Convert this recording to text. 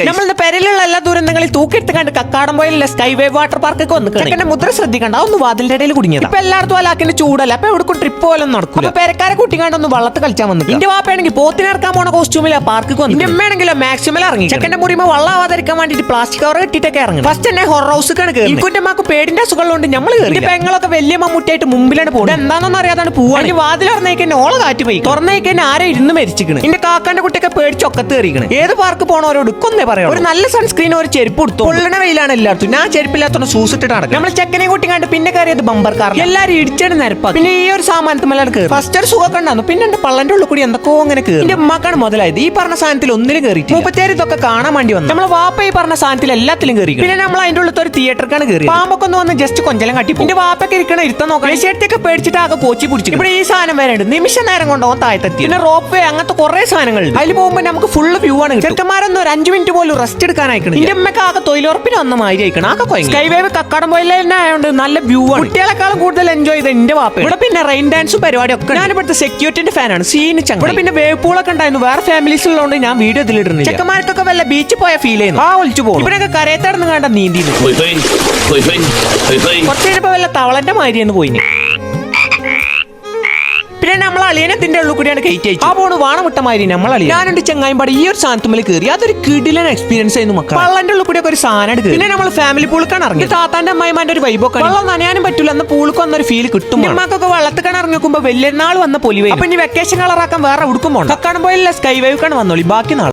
നമ്മളുടെ പെരയിലുള്ള എല്ലാ ദുരന്തങ്ങളിൽ തൂക്കിയിട്ട് കണ്ട് കക്കാടംപോയിലുള്ള സ്കൈ വേവ് വാട്ടർ പാർക്ക് വന്നിട്ട് മുദ്ര ശ്രദ്ധിക്കണ്ട ഒന്ന് വാതിലിന്റെ ഇടയിൽ കുടുങ്ങിയത്. ഇപ്പൊ എല്ലായിടത്തും അലാക്കിന്റെ ചൂടല്ല, അപ്പൊ എവിടെ ട്രിപ്പ് പോലും നടക്കൂല. പെരക്കാരെ കുട്ടിക്കാണ്ടൊന്ന് വള്ളത്ത് കളിച്ചാൽ വന്നു. എന്റെ വാപ്പയാണെങ്കിൽ പോത്തിനിറക്കാൻ പോണ കോസ്റ്റ്യൂമില്ല പാർക്ക് വന്നു. എന്റെ അമ്മയാണെങ്കിലോ മാക്സിമം ഇറങ്ങി ചെക്കന്റെ മുറിമ വള്ളാവാതിരിക്കാൻ വേണ്ടിട്ട് പ്ലാസ്റ്റിക് കവർ ഇട്ടിട്ടൊക്കെ ഇറങ്ങി. ഫസ്റ്റ് തന്നെ ഹൊറർ ഹൗസിക്കാണ് കയറി. എനിക്കും അമ്മക്ക് പേടിന്റെ അസുഖങ്ങളുണ്ട്. നമ്മൾ കയറി പെങ്ങളൊക്കെ വലിയ മമ്മൂട്ടിയായിട്ട് മുമ്പിലാണ് പോകുന്നത്. എന്താണെന്ന് അറിയാതാണ് പോവാണ്. വാതിൽ തുറന്നേക്കന്നെ ഓള് കാറ്റ് പോയി. തുറന്നേക്കന്നെ ആരെ ഇരുന്ന് മരിച്ചിരിക്കണം. എന്റെ കാക്കാന്റെ കുട്ടിയൊക്കെ പേടിച്ചൊക്കത്ത് കയറിക്കണം. ഏത് പാർക്ക് പോണവരോട് ഒന്നേ പറയാം, ഒരു നല്ല സൺസ്ക്രീൻ ഒരു ചെരുപ്പ് കൊടുത്തു. പൊള്ളണ വെയിലാണ് എല്ലായിടത്തും. ഞാൻ ചെരുപ്പില്ലാത്തോണ്ട് ഷൂസ് ഇട്ടിട്ട് നടക്കും. നമ്മൾ ചെക്കനെ കുട്ടി കണ്ട് പിന്നെ കയറിയത് ബമ്പർ കാർ. എല്ലാരും ഇടിച്ചാണ് നിരപ്പാക്കി. പിന്നെ ഈ ഒരു സാമാനത്തുമല്ലാണ് കയറി. ഫസ്റ്റ് ഒരു സുഖമൊക്കെ ഉണ്ടായിരുന്നു. പിന്നെ എന്റെ പള്ളന്റെ ഉള്ളിൽ കൂടി എന്തൊക്കെയോ അങ്ങനെ കയറി. എന്റെ ഉമ്മാക്കാണ് മുതലായത്. ഈ പറഞ്ഞ സാധനത്തിൽ ഒന്നിലും കയറി. മുപ്പത്തേര് ഇതൊക്കെ കാണാൻ വേണ്ടി വന്നു. നമ്മളെ വാപ്പ ഈ പറഞ്ഞ സാധനത്തിൽ എല്ലാത്തിലും കയറി. പിന്നെ നമ്മൾ അതിന്റെ ഉള്ളത്തെ ഒരു തിയേറ്ററിക്കാണ് കയറി. പാമ്പൊക്കെ ഒന്ന് വന്ന് ജസ്റ്റ് കൊഞ്ചലം കട്ടി. എന്റെ വാപ്പൊക്കെ ഇരിക്കണ ഇരുത്താൻ നോക്കാം. വിഷയത്തൊക്കെ പേടിച്ചിട്ട് ആകെ കോച്ചി പിടിച്ചു. ഇവിടെ ഈ സാധനം വരെ ഉണ്ട്. നിമിഷ നേരം കൊണ്ടോ താഴത്തെത്തി. പിന്നെ റോപ്പ് വേ അങ്ങനത്തെ കുറെ സാധനങ്ങളുണ്ട്. അതിൽ പോകുമ്പോൾ നമുക്ക് ഫുള്ള് വ്യൂ ആണ്. ചെറുക്കന്മാരൊന്നും ഒരു 5 മിനിറ്റ് പോലും റെസ്റ്റ് എടുക്കാനായിക്കണം. എന്റെ അമ്മക്ക് ആകെ തൊഴിലുറപ്പിന് വന്ന മാതിരി അയക്കണം. ആകെ സ്കൈ വേവ് കക്കാടംപോയിൽ തന്നെ ആയതുകൊണ്ട് നല്ല വ്യൂ ആണ്. കുട്ടികളെക്കാളും കൂടുതൽ എൻജോയ് ചെയ്ത് എന്റെ വാപ്പ. ഇവിടെ പിന്നെ റെയിൻ ഡാൻസും പരിപാടിയൊക്കെ. ഞാൻ ഇവിടുത്തെ സെക്യൂരിറ്റിന്റെ ഫാനാണ്. സീന് ചങ്ങ. ഇവിടെ പിന്നെ വേവ് പൂളൊക്കെ ഉണ്ടായിരുന്നു. വേറെ ഫാമിലീസ് ഉള്ളതുകൊണ്ട് ഞാൻ വീഡിയോ ഇതിലിടുന്നില്ല. ചെക്കന്മാർക്കൊക്കെ വല്ല ബീച്ചിൽ പോയ ഫീൽ ചെയ്യുന്നു. ആ ഒളിച്ചു പോകും. ഇവിടെയൊക്കെ കരയത്തടന്ന് കണ്ട നീന്തി കുറച്ച് കഴിഞ്ഞപ്പോ വല്ല തവളന്റെ മാതിരിയെന്ന് പോയി. പിന്നെ നമ്മൾ അളിയനത്തിന്റെ ഉള്ളിൽ കൂടിയാണ് കയറ്റി അയച്ചു. ആ പോണ് വാണമുട്ടമാതിരി നമ്മൾ അളിയൻ. ഞാനുണ്ട് ചെങ്ങായിമ്പാട് ഈ ഒരു സാധനത്തുമ്മിൽ കയറി. അതൊരു കിടിലൻ എക്സ്പീരിയൻസ് ആയിരുന്നു മക്കൾ. വള്ളന്റെ ഉള്ളിൽ കൂടി ഒരു സാധനം. പിന്നെ നമ്മൾ ഫാമിലി പൂളിക്കാണ് ഇറങ്ങി. താത്താന്റെ അമ്മായിമാന്റെ ഒരു വൈബൊക്കെ. വെള്ളം നനയാനും പറ്റില്ല. അന്ന് പൂൾക്ക് വന്നൊരു ഫീൽ കിട്ടും. അമ്മക്കൊക്കെ വെള്ളത്തിക്കാണ് ഇറങ്ങിക്കുമ്പോ വലിയ നാൾ വന്ന പൊലിവേ. അപ്പൊ ഇനി വെക്കേഷൻ കളറാക്കാൻ വേറെ ഉടുക്കും പോകണം. കക്കാടംപോയിലുള്ള സ്കൈ വേവിക്കാണ് വന്നോളി. ബാക്കി നാൾ